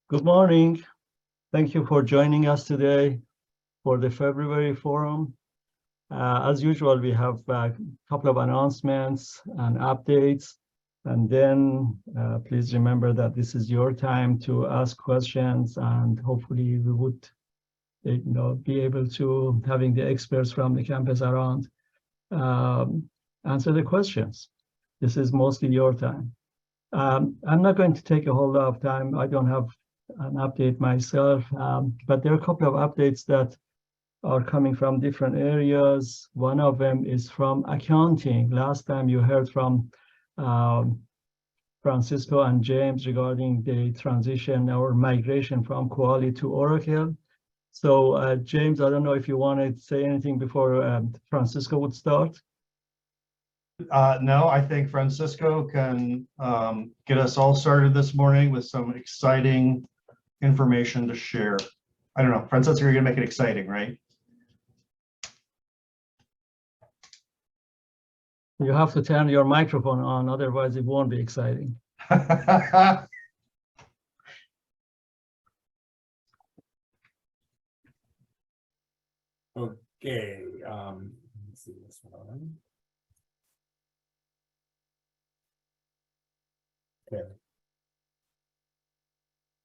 Good morning. Thank you for joining us today for the February forum. As usual, we have a couple of announcements and updates. And then please remember that this is your time to ask questions, and hopefully we would be able to, having the experts from the campus around, answer the questions. This is mostly your time. I'm not going to take a whole lot of time. I don't have an update myself, but there are a couple of updates that are coming from different areas. One of them is from accounting. Last time you heard from Francisco and James regarding the transition or migration from Kuali to Oracle. So James, I don't know if you want to say anything before Francisco would start. No, I think Francisco can get us all started this morning with some exciting information to share. I don't know, Francisco, you're gonna make it exciting, right? You have to turn your microphone on, otherwise it won't be exciting. Okay, let's see this one. Okay.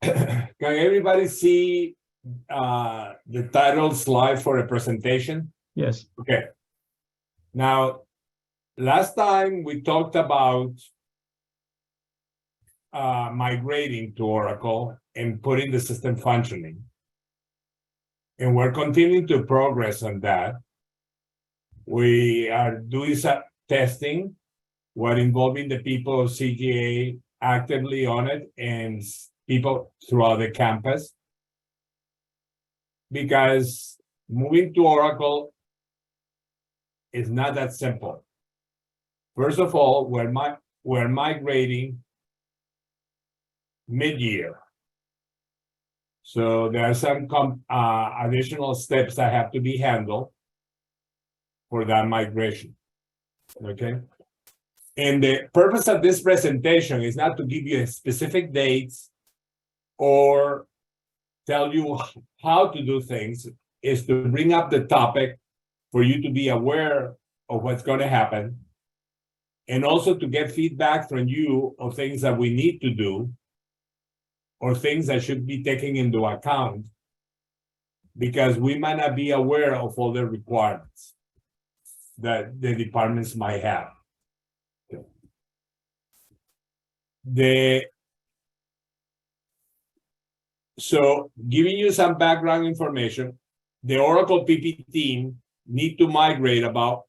Can everybody see the title slide for a presentation? Yes. Okay. Now, last time we talked about migrating to Oracle and putting the system functioning. And we're continuing to progress on that. We are doing some testing. We're involving the people of CGA actively on it and people throughout the campus. Because moving to Oracle is not that simple. First of all, we're migrating mid-year. So there are some additional steps that have to be handled for that migration, okay? And the purpose of this presentation is not to give you specific dates or tell you how to do things, is to bring up the topic for you to be aware of what's going to happen, and also to get feedback from you of things that we need to do or things that should be taken into account, because we might not be aware of all the requirements that the departments might have. So giving you some background information, the Oracle PP team need to migrate about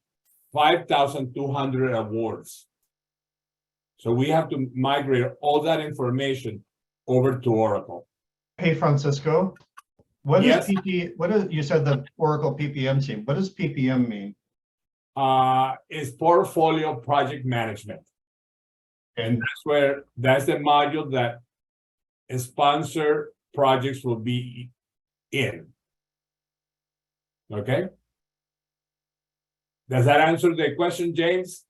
5,200 awards. So we have to migrate all that information over to Oracle. Hey, Francisco, what Yes. is you said the Oracle PPM team? What does PPM mean? Is portfolio project management. And that's the module that sponsor projects will be in. Okay? Does that answer the question, James?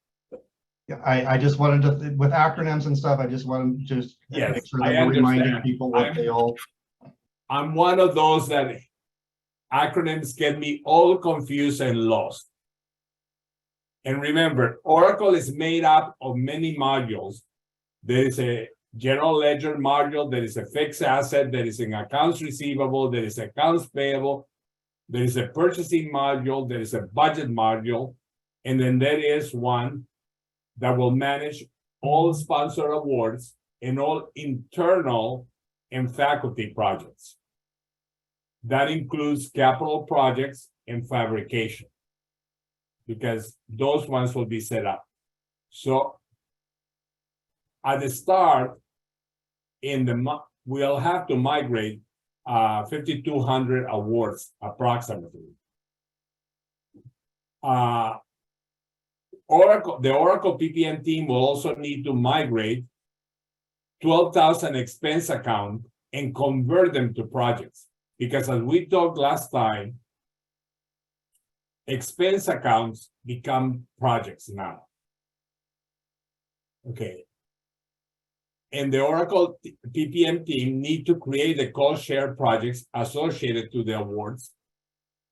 Yeah, I just wanted to, with acronyms and stuff, I just wanted to just Yes, make sure that I we're reminding understand. people what they all. I'm one of those that acronyms get me all confused and lost. And remember, Oracle is made up of many modules. There is a general ledger module, there is a fixed asset, there is an accounts receivable, there is accounts payable, there is a purchasing module, there is a budget module, and then there is one that will manage all sponsor awards and all internal and faculty projects. That includes capital projects and fabrication, because those ones will be set up. So at the start, we'll have to migrate 5,200 awards approximately. The Oracle PPM team will also need to migrate 12,000 expense accounts and convert them to projects. Because as we talked last time, expense accounts become projects now. Okay. and the Oracle PPM team need to create the cost share projects associated to the awards.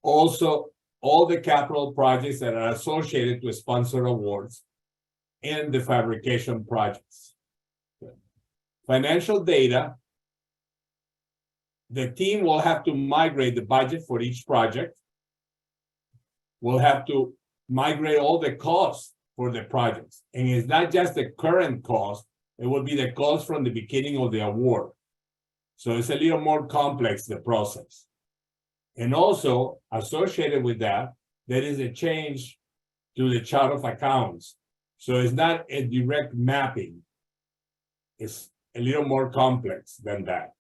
Also, all the capital projects that are associated with sponsored awards and the fabrication projects. Financial data, the team will have to migrate the budget for each project. We'll have to migrate all the costs for the projects. And it's not just the current cost, it will be the cost from the beginning of the award. So it's a little more complex, the process. And also associated with that, there is a change to the chart of accounts. So it's not a direct mapping. It's a little more complex than that.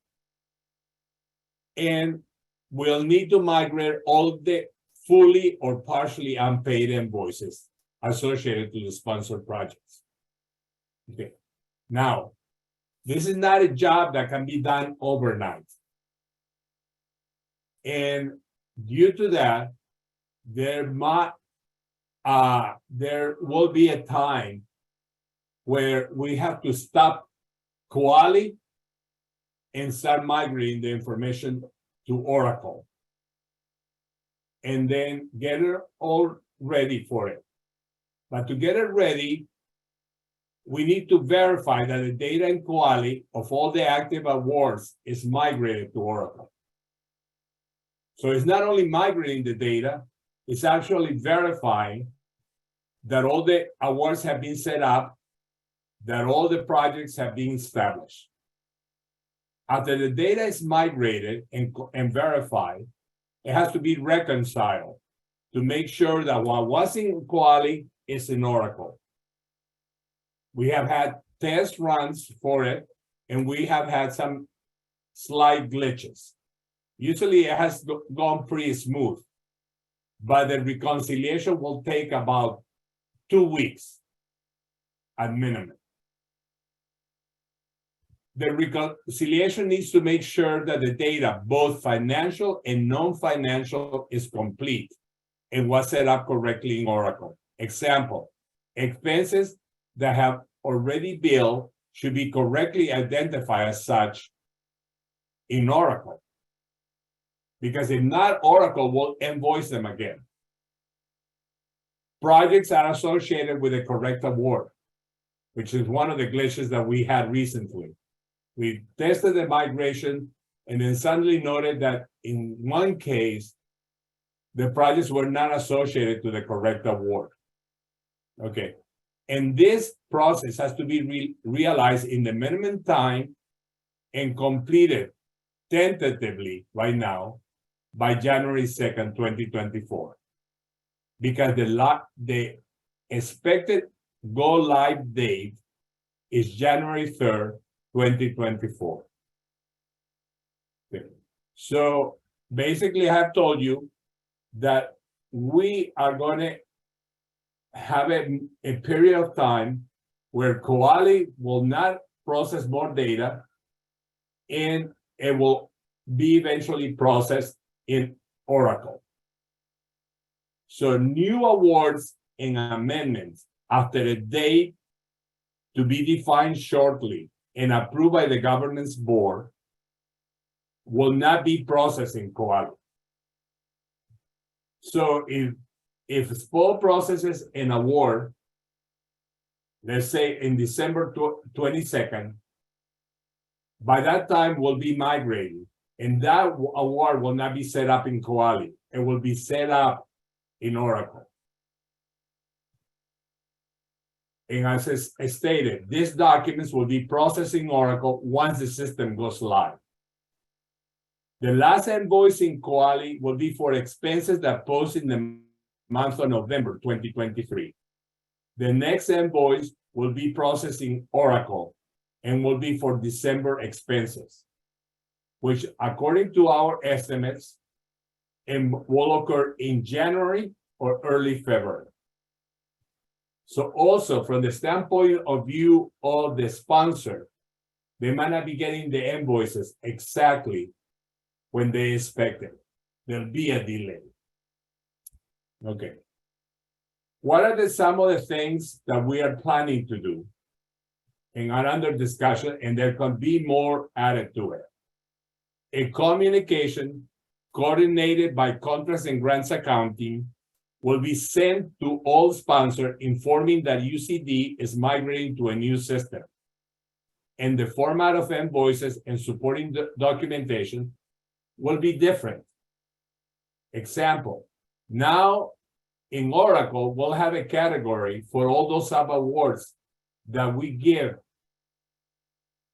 And we'll need to migrate all the fully or partially unpaid invoices associated to the sponsored projects. Okay. Now, this is not a job that can be done overnight. And due to that, there will be a time where we have to stop Kuali and start migrating the information to Oracle. And then get it all ready for it. But to get it ready, we need to verify that the data in Kuali of all the active awards is migrated to Oracle. So it's not only migrating the data, it's actually verifying that all the awards have been set up, that all the projects have been established. After the data is migrated and verified, it has to be reconciled to make sure that what was in Kuali is in Oracle. We have had test runs for it, and we have had some slight glitches. Usually it has gone pretty smooth, but the reconciliation will take about 2 weeks at minimum. The reconciliation needs to make sure that the data, both financial and non-financial, is complete and was set up correctly in Oracle. Example, expenses that have already billed should be correctly identified as such in Oracle. Because if not, Oracle will invoice them again. Projects are associated with a correct award, which is one of the glitches that we had recently. We tested the migration and then suddenly noted that in one case, the projects were not associated to the correct award. Okay. And this process has to be realized in the minimum time and completed tentatively right now by January 2nd, 2024. Because the expected go live date is January 3rd, 2024. Okay. So basically, I have told you that we are going to have a period of time where Kuali will not process more data, and it will be eventually processed in Oracle. So new awards and amendments after a date to be defined shortly and approved by the governance board will not be processed in Kuali. So if SPO processes an award, let's say in December 22nd, by that time we'll be migrating, and that award will not be set up in Kuali. It will be set up in Oracle. And as I stated, these documents will be processed in Oracle once the system goes live. The last invoice in Kuali will be for expenses that post in the month of November 2023. The next invoice will be processed in Oracle and will be for December expenses, which according to our estimates, will occur in January or early February. So also from the standpoint of view of the sponsor, they might not be getting the invoices exactly when they expect it. There'll be a delay. Okay. What are some of the things that we are planning to do? and are under discussion, and there can be more added to it. A communication coordinated by contracts and grants accounting will be sent to all sponsors informing that UCD is migrating to a new system. And the format of invoices and supporting documentation will be different. Example, now in Oracle, we'll have a category for all those sub-awards that we give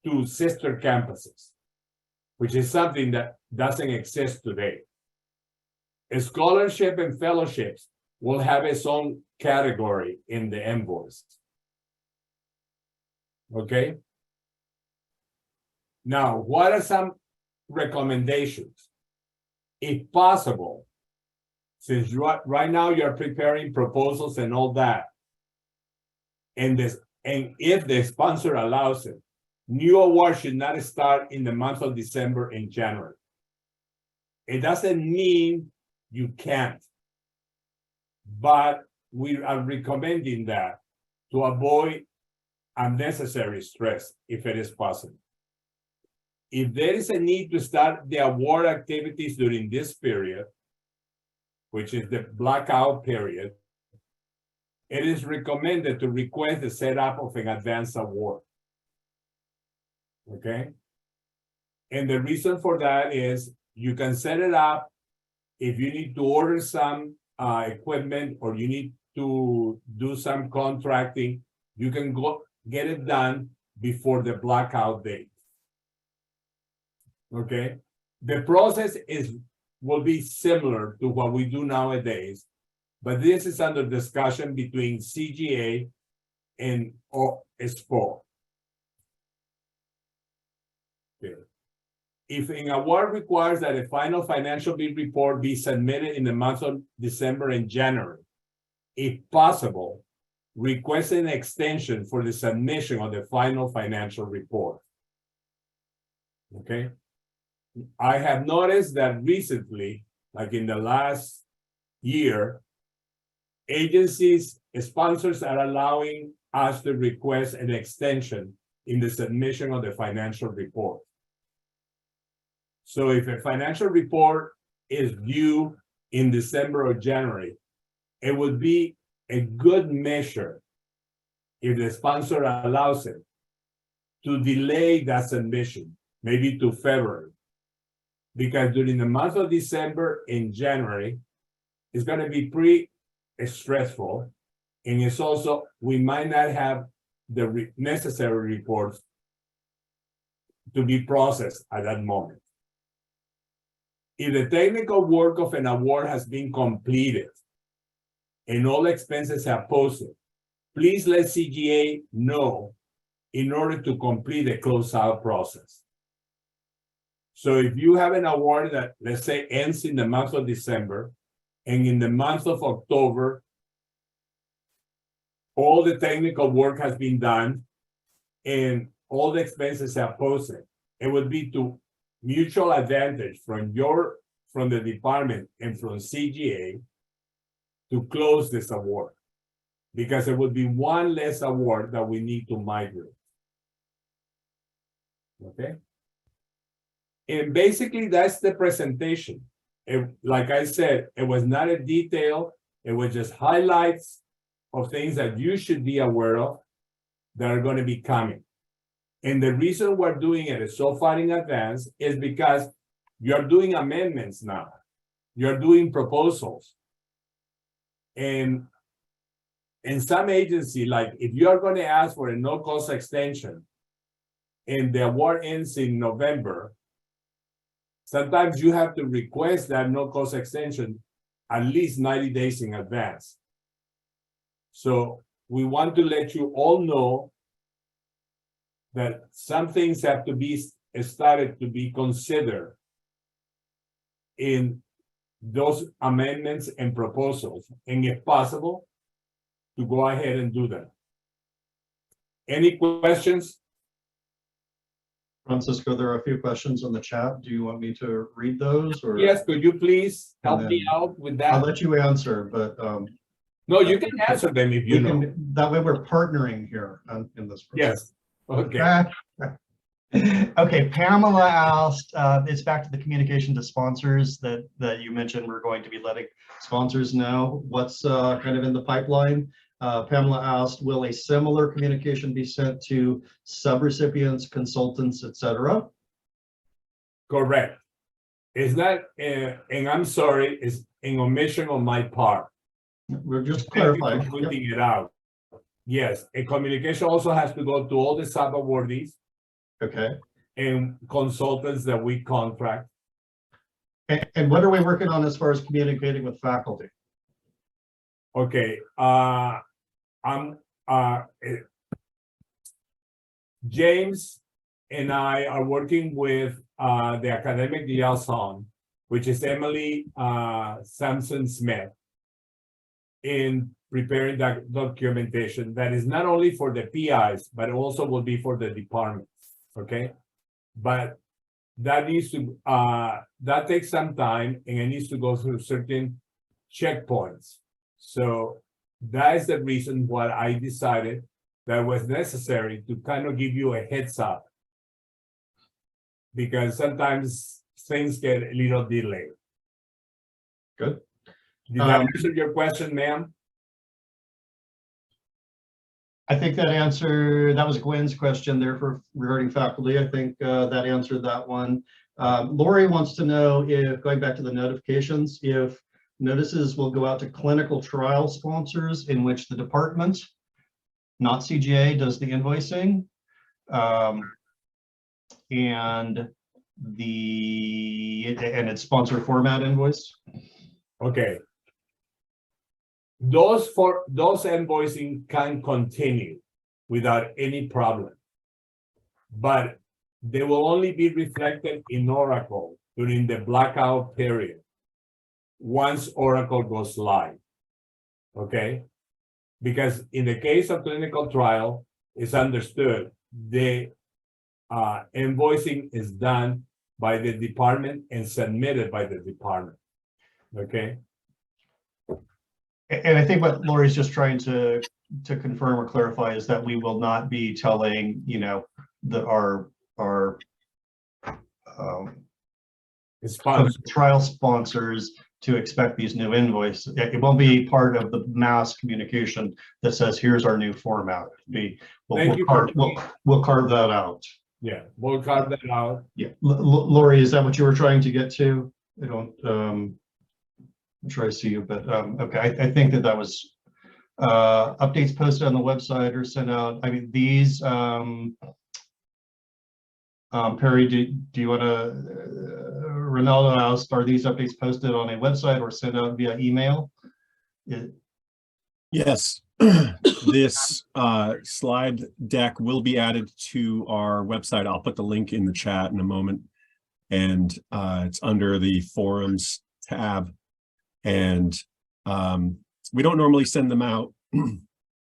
to sister campuses, which is something that doesn't exist today. A scholarship and fellowships will have its own category in the invoice. Okay? Now, what are some recommendations? If possible, since right now you're preparing proposals and all that, and if the sponsor allows it, new awards should not start in the month of December and January. It doesn't mean you can't, but we are recommending that to avoid unnecessary stress if it is possible. If there is a need to start the award activities during this period, which is the blackout period, it is recommended to request the setup of an advance award. Okay? And the reason for that is you can set it up if you need to order some equipment or you need to do some contracting, you can go get it done before the blackout date. Okay? The process will be similar to what we do nowadays, but this is under discussion between CGA and SPO. Okay. If an award requires that a final financial report be submitted in the month of December and January, if possible, request an extension for the submission of the final financial report. Okay? I have noticed that recently, like in the last year, agencies, sponsors are allowing us to request an extension in the submission of the financial report. So if a financial report is due in December or January, it would be a good measure, if the sponsor allows it, to delay that submission, maybe to February. Because during the month of December and January, it's going to be pretty stressful. And it's also, we might not have the necessary reports to be processed at that moment. If the technical work of an award has been completed and all expenses are posted, please let CGA know in order to complete the closeout process. So if you have an award that, let's say, ends in the month of December, and in the month of October, all the technical work has been done and all the expenses are posted, it would be to mutual advantage from the department and from CGA to close this award, because it would be one less award that we need to migrate. Okay? And basically, that's the presentation. Like I said, it was not a detail. It was just highlights of things that you should be aware of that are going to be coming. And the reason we're doing it so far in advance is because you're doing amendments now. You're doing proposals. And in some agency, like if you're going to ask for a no-cost extension and the award ends in November, sometimes you have to request that no-cost extension at least 90 days in advance. So we want to let you all know that some things have to be started to be considered in those amendments and proposals, and if possible, to go ahead and do that. Any questions? Francisco, there are a few questions in the chat. Do you want me to read those? Or Yes, could you please help me out with that? I'll let you answer, but no, you can answer them if you know. that way we're partnering here in this process. Yes. Okay. Okay, Pamela asked, it's back to the communication to sponsors that you mentioned. We're going to be letting sponsors know what's kind of in the pipeline. Pamela asked, will a similar communication be sent to subrecipients, consultants, etc.? Correct. Is that, and I'm sorry, it's an omission on my part. We're just Thank you clarifying. for Yep. pointing it out. Yes, a communication also has to go to all the sub-awardees Okay. and consultants that we contract. And what are we working on as far as communicating with faculty? Okay, James and I are working with the academic liaison, which is Emily Sampson Smith, in preparing that documentation that is not only for the PIs, but also will be for the departments. Okay, but that needs to that takes some time, and it needs to go through certain checkpoints. So that is the reason why I decided that was necessary to kind of give you a heads up, because sometimes things get a little delayed. Good. Did that answer your question, ma'am? I think that was Gwen's question there for regarding faculty. I think that answered that one. Lori wants to know if, going back to the notifications, if notices will go out to clinical trial sponsors in which the department, not CGA, does the invoicing. And it's sponsor format invoice. Okay. Those invoicing can continue without any problem, but they will only be reflected in Oracle during the blackout period once Oracle goes live. Okay, because in the case of clinical trial, it's understood the invoicing is done by the department and submitted by the department. Okay. And I think what Lori's just trying to confirm or clarify is that we will not be telling, you know, our trial sponsors to expect these new invoices. It won't be part of the mass communication that says, here's our new format. We'll carve that out. Yeah, we'll carve that out. Yeah, Lori, is that what you were trying to get to? I don't, I'm sure I see you, but okay, I think that was updates posted on the website or sent out. I mean, these, Perry, do you want to, Ronaldo asked, are these updates posted on a website or sent out via email? Yes, this slide deck will be added to our website. I'll put the link in the chat in a moment, and it's under the forums tab. And we don't normally send them out,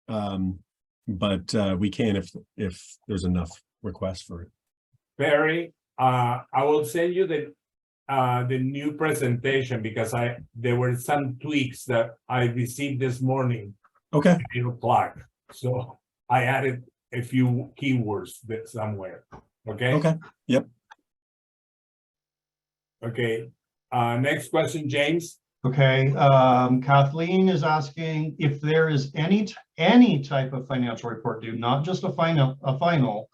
but we can if there's enough requests for it. Barry, I will send you the new presentation, because there were some tweaks that I received this morning. Okay. At 8 o'clock. So I added a few keywords somewhere. Okay. Okay. Yep. Okay. Next question, James. Okay, Kathleen is asking if there is any type of financial report due, not just a final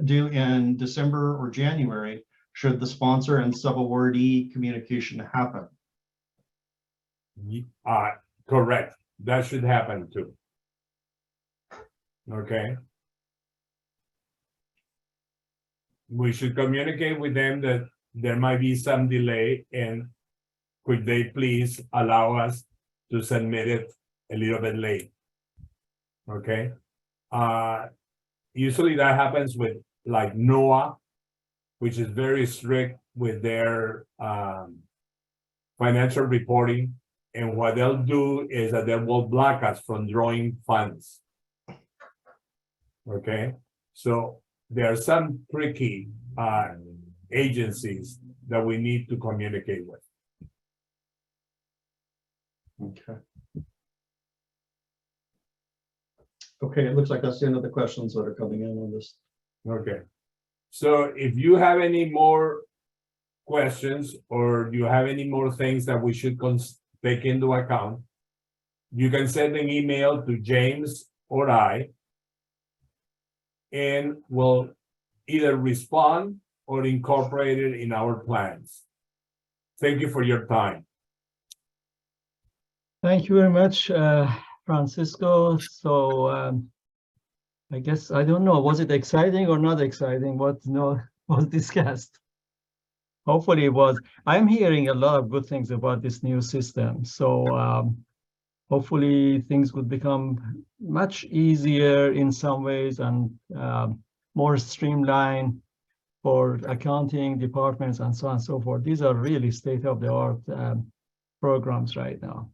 due in December or January, should the sponsor and sub-awardee communication happen? Correct. That should happen too. Okay. We should communicate with them that there might be some delay, and could they please allow us to submit it a little bit late? Okay. Usually that happens with like NOAA, which is very strict with their financial reporting. And what they'll do is that they will block us from drawing funds. Okay. So there are some tricky agencies that we need to communicate with. Okay. Okay, it looks like that's the end of the questions that are coming in on this. Okay. So if you have any more questions or you have any more things that we should take into account, you can send an email to James or I, and we'll either respond or incorporate it in our plans. Thank you for your time. Thank you very much, Francisco. So I guess, I don't know, was it exciting or not exciting? What was discussed? Hopefully it was. I'm hearing a lot of good things about this new system. So hopefully things would become much easier in some ways and more streamlined for accounting departments and so on and so forth. These are really state-of-the-art programs right now.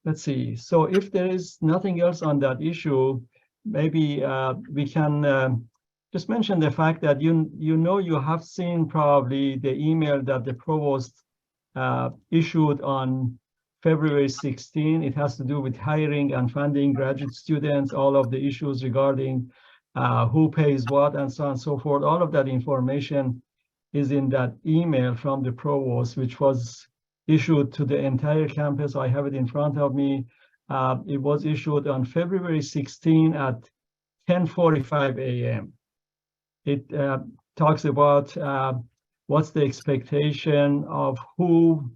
Let's see. So if there is nothing else on that issue, maybe we can just mention the fact that you have seen probably the email that the provost issued on February 16. It has to do with hiring and funding graduate students, all of the issues regarding who pays what and so on and so forth. All of that information is in that email from the provost, which was issued to the entire campus. I have it in front of me. It was issued on February 16 at 10:45 a.m. It talks about what's the expectation of who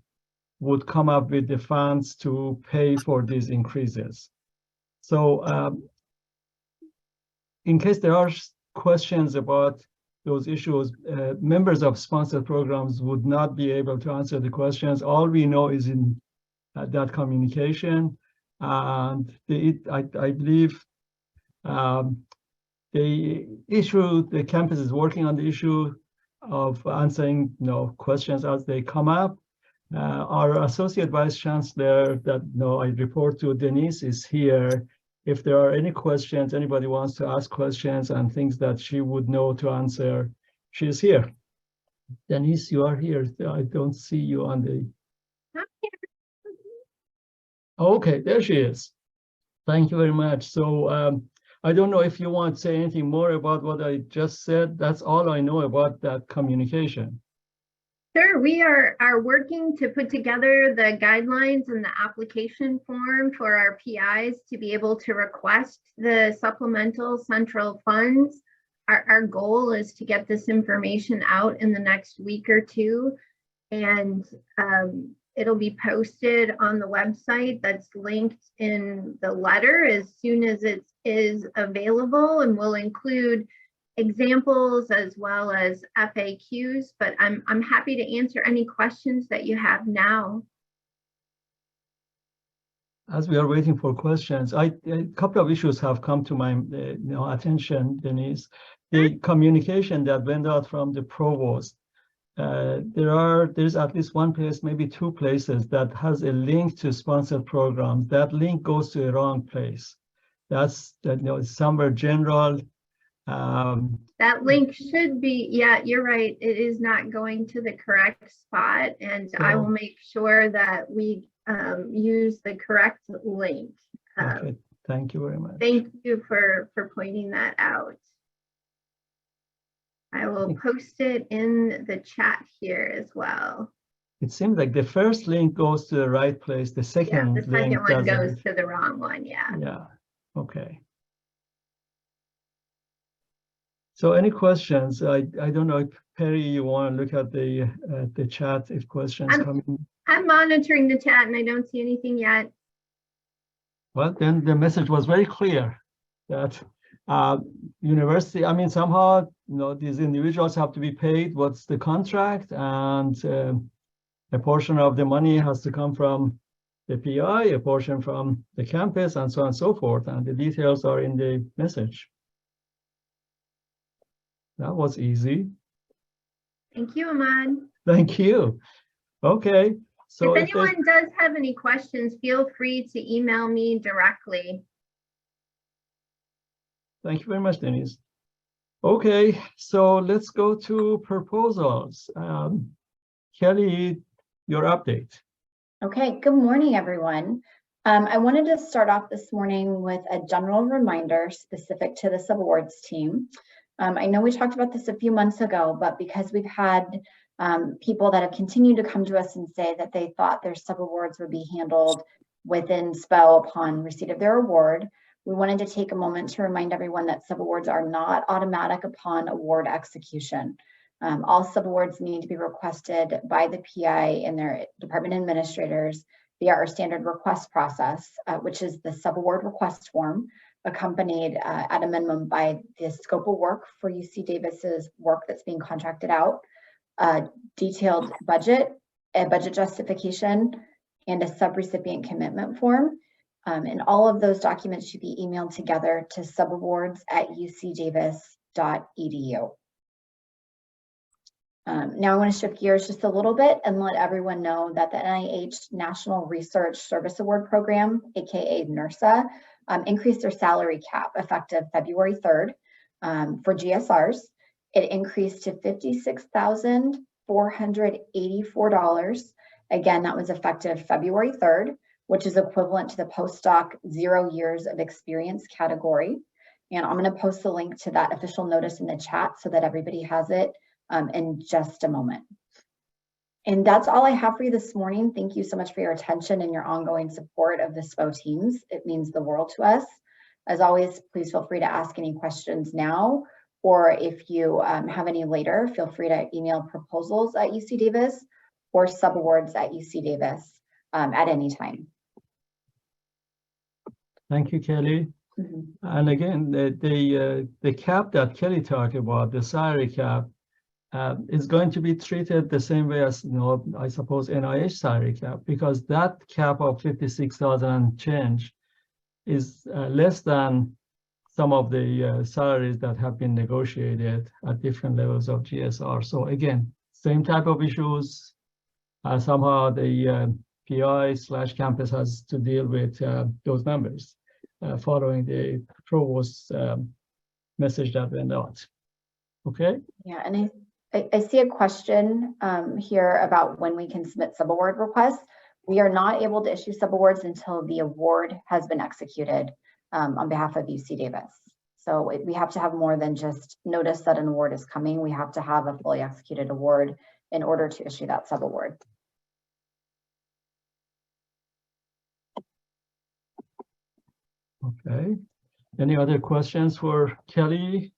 would come up with the funds to pay for these increases. So in case there are questions about those issues, members of sponsored programs would not be able to answer the questions. All we know is in that communication, and I believe the campus is working on the issue of answering questions as they come up. Our associate vice chancellor that I report to, Denise, is here. If there are any questions, anybody wants to ask questions and things that she would know to answer, she's here. Denise, you are here. I don't see you on the... Okay, there she is. Thank you very much. So I don't know if you want to say anything more about what I just said. That's all I know about that communication. Sure, we are working to put together the guidelines and the application form for our PIs to be able to request the supplemental central funds. Our goal is to get this information out in the next week or two, and it'll be posted on the website that's linked in the letter as soon as it is available, and we'll include examples as well as FAQs, but I'm happy to answer any questions that you have now. As we are waiting for questions, a couple of issues have come to my attention, Denise. The communication that went out from the provost, there's at least one place, maybe two places, that has a link to sponsored programs. That link goes to the wrong place. That's somewhere general. That link should be, yeah, you're right. It is not going to the correct spot, and I will make sure that we use the correct link. Okay, thank you very much. Thank you for pointing that out. I will post it in the chat here as well. It seems like the first link goes to the right place. The second the second link one doesn't. goes to the wrong one. Yeah. Yeah. Okay. So any questions? I don't know if Perry, you want to look at the chat if questions come in. I'm monitoring the chat and I don't see anything yet. Well, then the message was very clear that university, I mean, somehow, these individuals have to be paid what's the contract, and a portion of the money has to come from the PI, a portion from the campus, and so on and so forth. And the details are in the message. That was easy. Thank you, Ahmad. Thank you. Okay. So if anyone does have any questions, feel free to email me directly. Thank you very much, Denise. Okay, so let's go to proposals. Kelly, your update. Okay, good morning, everyone. I wanted to start off this morning with a general reminder specific to the subawards team. I know we talked about this a few months ago, but because we've had people that have continued to come to us and say that they thought their subawards would be handled within SPO upon receipt of their award, we wanted to take a moment to remind everyone that subawards are not automatic upon award execution. All subawards need to be requested by the PI and their department administrators via our standard request process, which is the subaward request form, accompanied at a minimum by the scope of work for UC Davis's work that's being contracted out, detailed budget, a budget justification, and a subrecipient commitment form. And all of those documents should be emailed together to subawards@ucdavis.edu. Now I want to shift gears just a little bit and let everyone know that the NIH National Research Service Award Program, aka NERSA, increased their salary cap effective February 3rd for GSRs. It increased to $56,484. Again, that was effective February 3rd, which is equivalent to the postdoc 0 years of experience category. And I'm going to post the link to that official notice in the chat so that everybody has it in just a moment. And that's all I have for you this morning. Thank you so much for your attention and your ongoing support of the SPO teams. It means the world to us. As always, please feel free to ask any questions now, or if you have any later, feel free to email proposals@UC Davis or subawards@UC Davis at any time. Thank you, Kelly. And again, the cap that Kelly talked about, the salary cap, is going to be treated the same way as, I suppose, NIH salary cap, because that cap of 56,000 and change is less than some of the salaries that have been negotiated at different levels of GSR. So again, same type of issues. Somehow the PI/campus has to deal with those numbers following the provost message that went out. Okay? Yeah, and I see a question here about when we can submit subaward requests. We are not able to issue subawards until the award has been executed on behalf of UC Davis. So we have to have more than just notice that an award is coming. We have to have a fully executed award in order to issue that subaward. Okay. Any other questions for Kelly?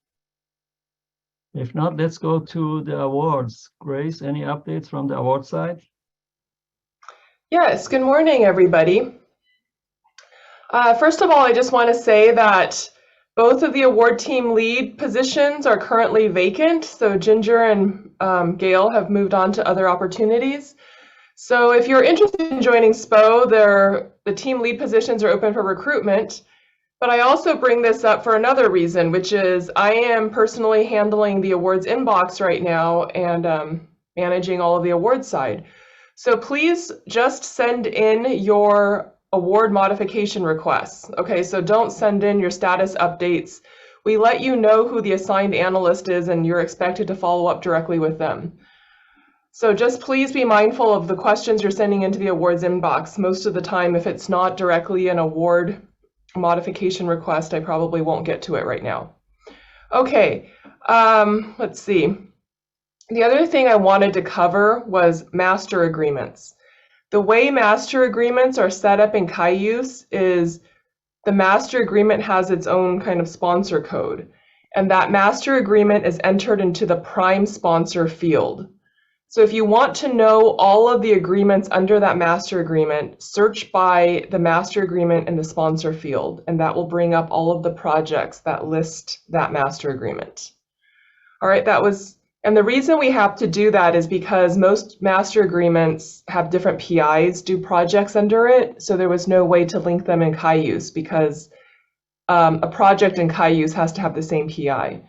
If not, let's go to the awards. Grace, any updates from the award side? Yes, good morning, everybody. First of all, I just want to say that both of the award team lead positions are currently vacant. So Ginger and Gail have moved on to other opportunities. So if you're interested in joining SPO, the team lead positions are open for recruitment. But I also bring this up for another reason, which is I am personally handling the awards inbox right now and managing all of the awards side. So please just send in your award modification requests. Okay, so don't send in your status updates. We let you know who the assigned analyst is and you're expected to follow up directly with them. So just please be mindful of the questions you're sending into the awards inbox. Most of the time, if it's not directly an award modification request, I probably won't get to it right now. Okay, let's see. The other thing I wanted to cover was master agreements. The way master agreements are set up in Cayuse is the master agreement has its own kind of sponsor code, and that master agreement is entered into the prime sponsor field. So if you want to know all of the agreements under that master agreement, search by the master agreement in the sponsor field, and that will bring up all of the projects that list that master agreement. All right, and the reason we have to do that is because most master agreements have different PIs do projects under it, so there was no way to link them in Cayuse because a project in Cayuse has to have the same PI.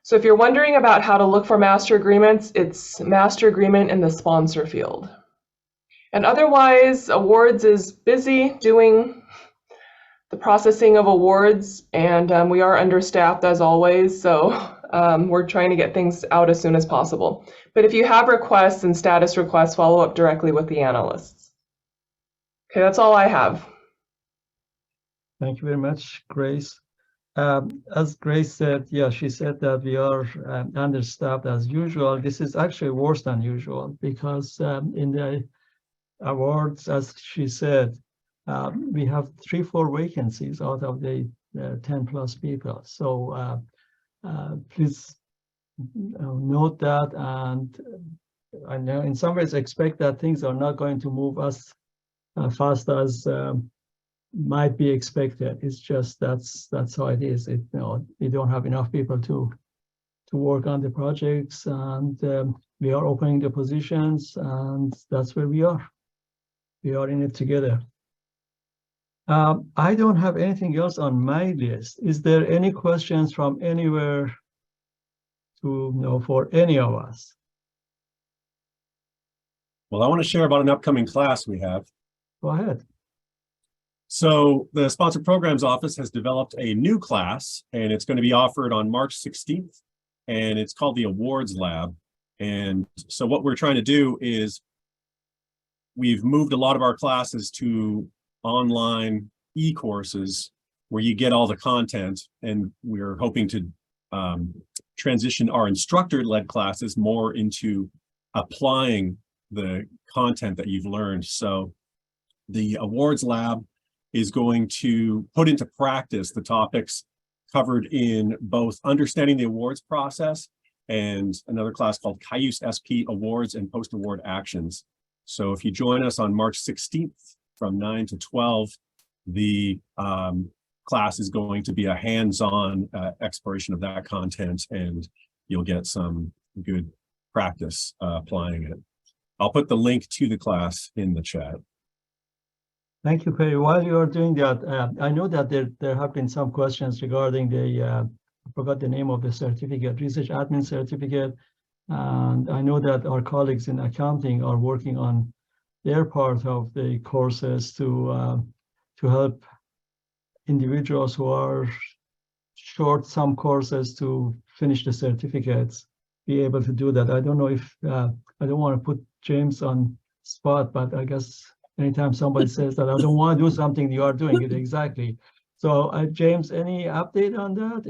So if you're wondering about how to look for master agreements, it's master agreement in the sponsor field. And otherwise, awards is busy doing the processing of awards, and we are understaffed as always, so we're trying to get things out as soon as possible. But if you have requests and status requests, follow up directly with the analysts. Okay, that's all I have. Thank you very much, Grace. As Grace said, yeah, she said that we are understaffed as usual. This is actually worse than usual because in the awards, as she said, we have 3-4 vacancies out of the 10 plus people. So please note that, and I know in some ways expect that things are not going to move as fast as might be expected. It's just that's how it is. We don't have enough people to work on the projects, and we are opening the positions, and that's where we are. We are in it together. I don't have anything else on my list. Is there any questions from anywhere for any of us? Well, I want to share about an upcoming class we have. Go ahead. So the Sponsored Programs Office has developed a new class, and it's going to be offered on March 16th, and it's called the Awards Lab. And so what we're trying to do is we've moved a lot of our classes to online e-courses where you get all the content, and we're hoping to transition our instructor-led classes more into applying the content that you've learned. So the Awards Lab is going to put into practice the topics covered in both understanding the awards process and another class called Cayuse SP Awards and Post-Award Actions. So if you join us on March 16th from 9 to 12, the class is going to be a hands-on exploration of that content, and you'll get some good practice applying it. I'll put the link to the class in the chat. Thank you, Perry. While you are doing that, I know that there have been some questions regarding the, I forgot the name of the certificate, Research Admin Certificate. And I know that our colleagues in accounting are working on their part of the courses to help individuals who are short some courses to finish the certificates, be able to do that. I don't know if, I don't want to put James on spot, but I guess anytime somebody says that I don't want to do something, you are doing it exactly. So James, any update on that?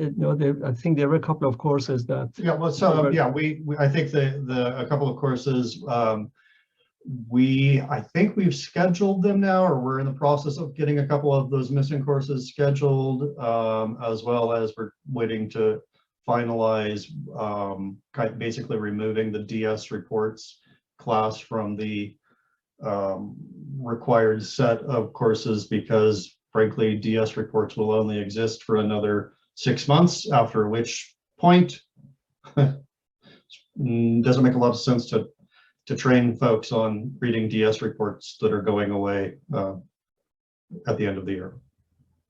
I think there were a couple of courses that. Yeah, well, so yeah, I think a couple of courses, I think we've scheduled them now, or we're in the process of getting a couple of those missing courses scheduled, as well as we're waiting to finalize basically removing the DS reports class from the required set of courses, because frankly DS reports will only exist for another 6 months, after which point doesn't make a lot of sense to train folks on reading DS reports that are going away at the end of the year.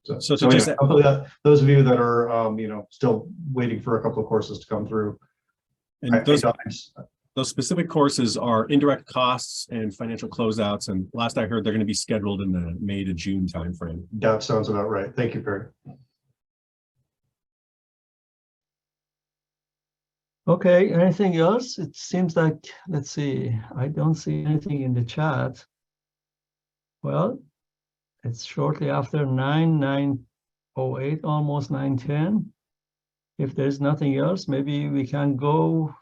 So anyway, hopefully those of you that are still waiting for a couple of courses to come through. And those specific courses are indirect costs and financial closeouts, and last I heard they're going to be scheduled in the May to June timeframe. That sounds about right. Thank you, Perry. Okay, anything else? It seems like, let's see, I don't see anything in the chat. Well, it's shortly after 9:08, almost 9:10. If there's nothing else, maybe we can go,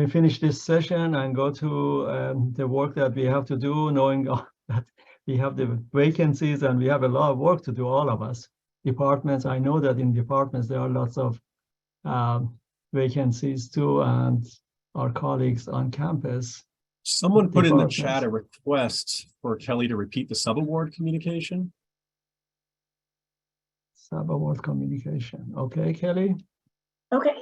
finish this session and go to the work that we have to do, knowing that we have the vacancies and we have a lot of work to do, all of us. Departments, I know that in departments there are lots of vacancies too, and our colleagues on campus. Someone put in the chat a request for Kelly to repeat the sub-award communication. Sub-award communication. Okay, Kelly. Okay,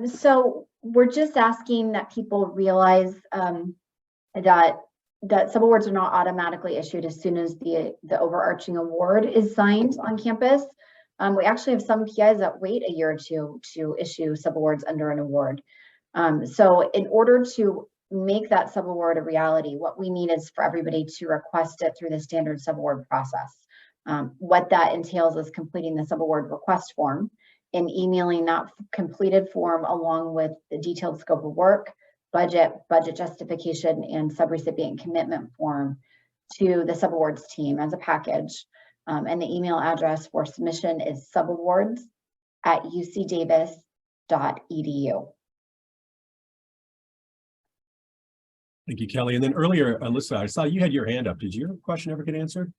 so we're just asking that people realize that sub-awards are not automatically issued as soon as the overarching award is signed on campus. We actually have some PIs that wait a year or two to issue sub-awards under an award. So in order to make that sub-award a reality, what we need is for everybody to request it through the standard sub-award process. What that entails is completing the sub-award request form and emailing that completed form along with the detailed scope of work, budget justification, and subrecipient commitment form to the sub-awards team as a package. And the email address for submission is subawards@ucdavis.edu. Thank you, Kelly. And then earlier, Alyssa, I saw you had your hand up. Did your question ever get answered?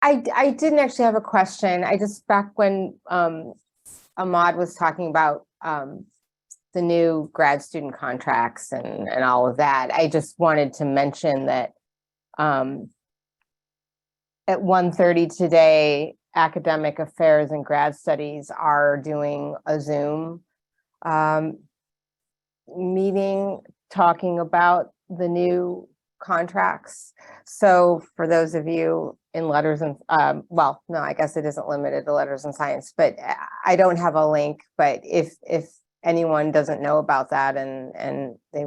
I didn't actually have a question. I just, back when Ahmad was talking about the new grad student contracts and all of that, I just wanted to mention that at 1:30 today, Academic Affairs and Grad Studies are doing a Zoom meeting talking about the new contracts. So for those of you in letters and, well, no, I guess it isn't limited to letters and science, but I don't have a link, but if anyone doesn't know about that and they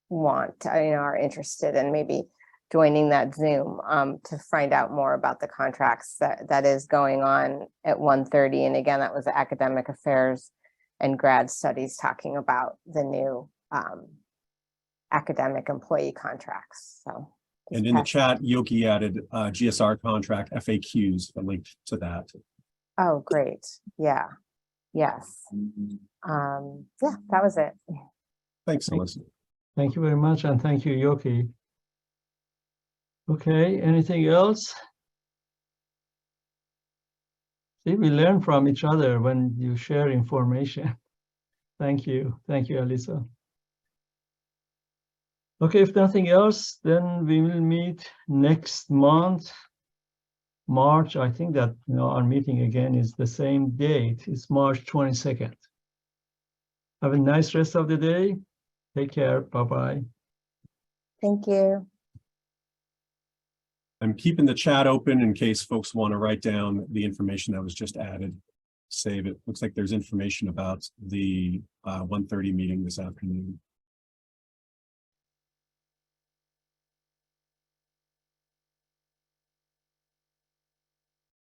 want to, are interested in maybe joining that Zoom to find out more about the contracts that is going on at 1:30. And again, that was Academic Affairs and Grad Studies talking about the new academic employee contracts. So. And in the chat, Yoki added GSR contract FAQs, a link to that. Oh, great. Yeah. Yes. Yeah, that was it. Thanks, Alyssa. Thank you very much, and thank you, Yoki. Okay, anything else? See, we learn from each other when you share information. Thank you, Alyssa. Okay, if nothing else, then we will meet next month, March. I think that our meeting again is the same date. It's March 22nd. Have a nice rest of the day. Take care. Bye-bye. Thank you. I'm keeping the chat open in case folks want to write down the information that was just added. Save it. Looks like there's information about the 1:30 meeting this afternoon.